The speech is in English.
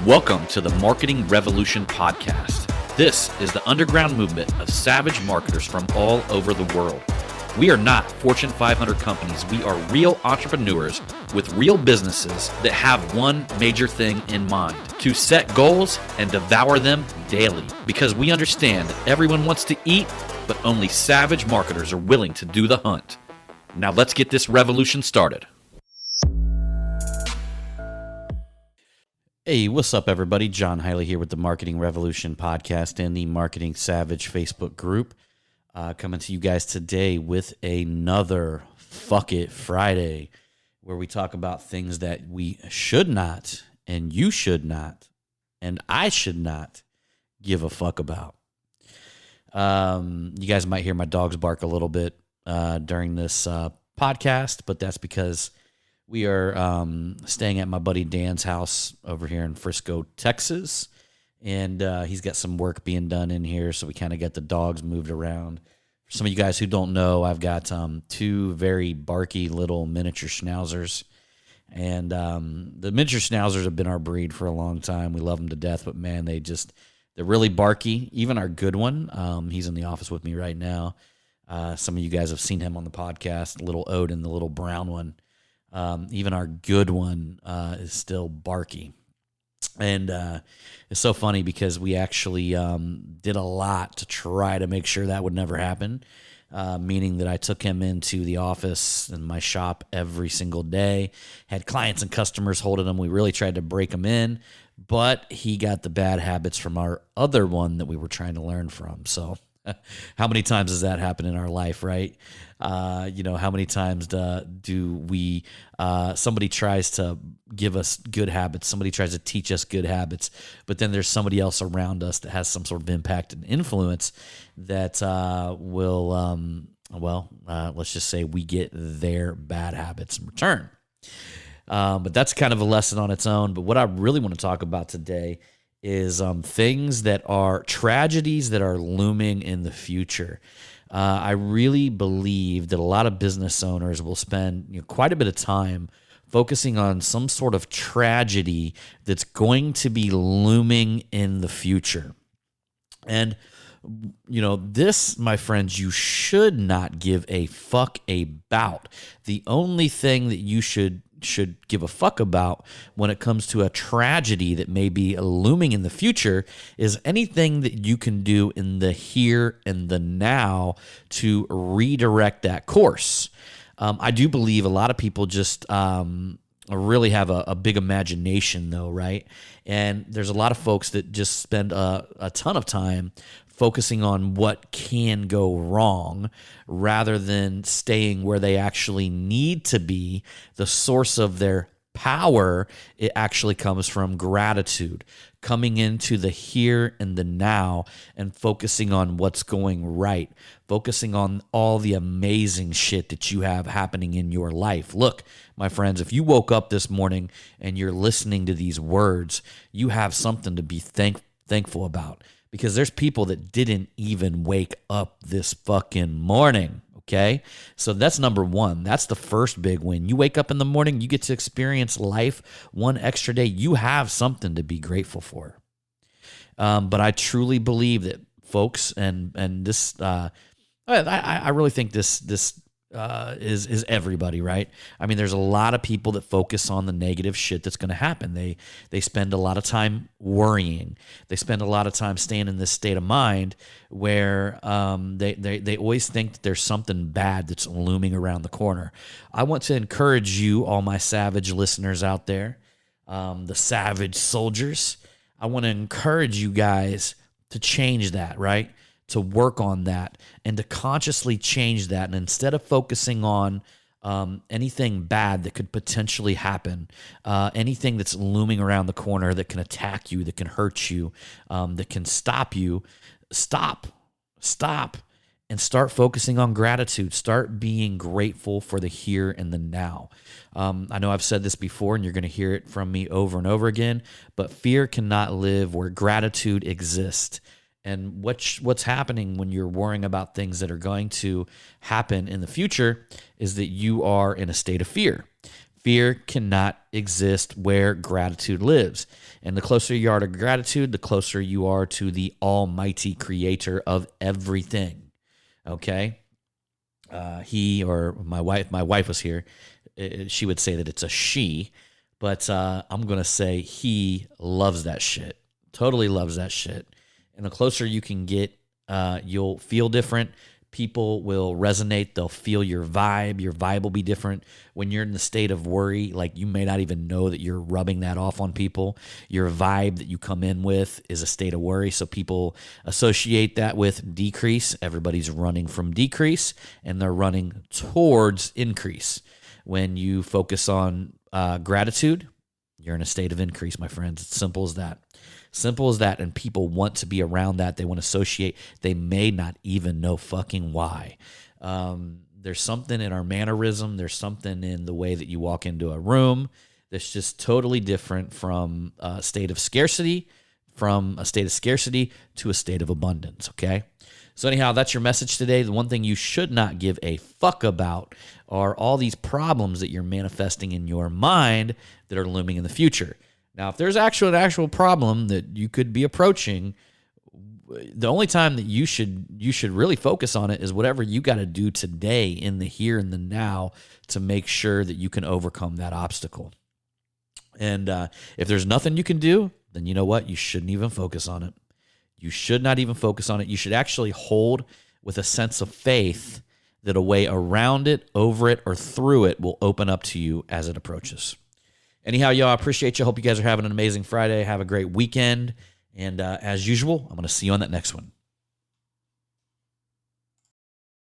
Welcome to the Marketing Revolution podcast. This is the underground movement of savage marketers from all over the world. We are not Fortune 500 companies. We are real entrepreneurs with real businesses that have one major thing in mind: to set goals and devour them daily. Because we understand that everyone wants to eat, but only savage marketers are willing to do the hunt. Now let's get this revolution started. Hey, what's up, everybody? John Hiley here with the Marketing Revolution podcast and the Marketing Savage Facebook group. Coming to you guys today with another Fuck It Friday, where we talk about things that we should not, and you should not, and I should not give a fuck about. You guys might hear my dogs bark a little bit during this podcast, but that's because we are staying at my buddy Dan's house over here in Frisco, Texas, and he's got some work being done in here, so we kind of got the dogs moved around. For some of you guys who don't know, I've got two very barky little miniature schnauzers, and the miniature schnauzers have been our breed for a long time. We love them to death, but man, they're really barky. Even our good one, he's in the office with me right now. Some of you guys have seen him on the podcast, little Odin, the little brown one. Even our good one is still barky. And it's so funny because we actually did a lot to try to make sure that would never happen, meaning that I took him into the office in my shop every single day, had clients and customers holding him. We really tried to break him in, but he got the bad habits from our other one that we were trying to learn from. So how many times does that happen in our life, right? How many times do we, somebody tries to give us good habits, somebody tries to teach us good habits, but then there's somebody else around us that has some sort of impact and influence that let's just say we get their bad habits in return. But that's kind of a lesson on its own. But what I really want to talk about today is things that are tragedies that are looming in the future. I really believe that a lot of business owners will spend quite a bit of time focusing on some sort of tragedy that's going to be looming in the future. And this, my friends, you should not give a fuck about. The only thing that you should give a fuck about when it comes to a tragedy that may be looming in the future is anything that you can do in the here and the now to redirect that course. I do believe a lot of people just really have a big imagination, though, right? And there's a lot of folks that just spend a ton of time focusing on what can go wrong rather than staying where they actually need to be. The source of their power, it actually comes from gratitude, coming into the here and the now and focusing on what's going right, focusing on all the amazing shit that you have happening in your life. Look, my friends, if you woke up this morning and you're listening to these words, you have something to be thankful about. Because there's people that didn't even wake up this fucking morning, okay? So that's number one. That's the first big win. You wake up in the morning, you get to experience life one extra day. You have something to be grateful for. But I truly believe that folks, and this, I really think this is everybody, right? I mean, there's a lot of people that focus on the negative shit that's going to happen. They spend a lot of time worrying. They spend a lot of time staying in this state of mind where they always think that there's something bad that's looming around the corner. I want to encourage you, all my savage listeners out there, the savage soldiers. I want to encourage you guys to change that, right? To work on that and to consciously change that. And instead of focusing on anything bad that could potentially happen, anything that's looming around the corner that can attack you, that can hurt you, that can stop you, stop and start focusing on gratitude. Start being grateful for the here and the now. I know I've said this before and you're going to hear it from me over and over again, but fear cannot live where gratitude exists. And what's happening when you're worrying about things that are going to happen in the future is that you are in a state of fear. Fear cannot exist where gratitude lives. And the closer you are to gratitude, the closer you are to the almighty creator of everything. Okay? He or my wife was here. She would say that it's a she, but I'm going to say he loves that shit. Totally loves that shit. And the closer you can get, you'll feel different. People will resonate. They'll feel your vibe. Your vibe will be different. When you're in the state of worry, like you may not even know that you're rubbing that off on people. Your vibe that you come in with is a state of worry. So people associate that with decrease. Everybody's running from decrease and they're running towards increase. When you focus on gratitude, you're in a state of increase, my friends. It's simple as that. Simple as that, and people want to be around that. They want to associate. They may not even know fucking why. There's something in our mannerism. There's something in the way that you walk into a room that's just totally different from a state of scarcity, to a state of abundance, okay? So anyhow, that's your message today. The one thing you should not give a fuck about are all these problems that you're manifesting in your mind that are looming in the future. Now, if there's an actual problem that you could be approaching, the only time that you should really focus on it is whatever you got to do today in the here and the now to make sure that you can overcome that obstacle. And if there's nothing you can do, then you know what? You shouldn't even focus on it. You should not even focus on it. You should actually hold with a sense of faith that a way around it, over it, or through it will open up to you as it approaches. Anyhow, y'all, I appreciate you. Hope you guys are having an amazing Friday. Have a great weekend. And as usual, I'm going to see you on that next one.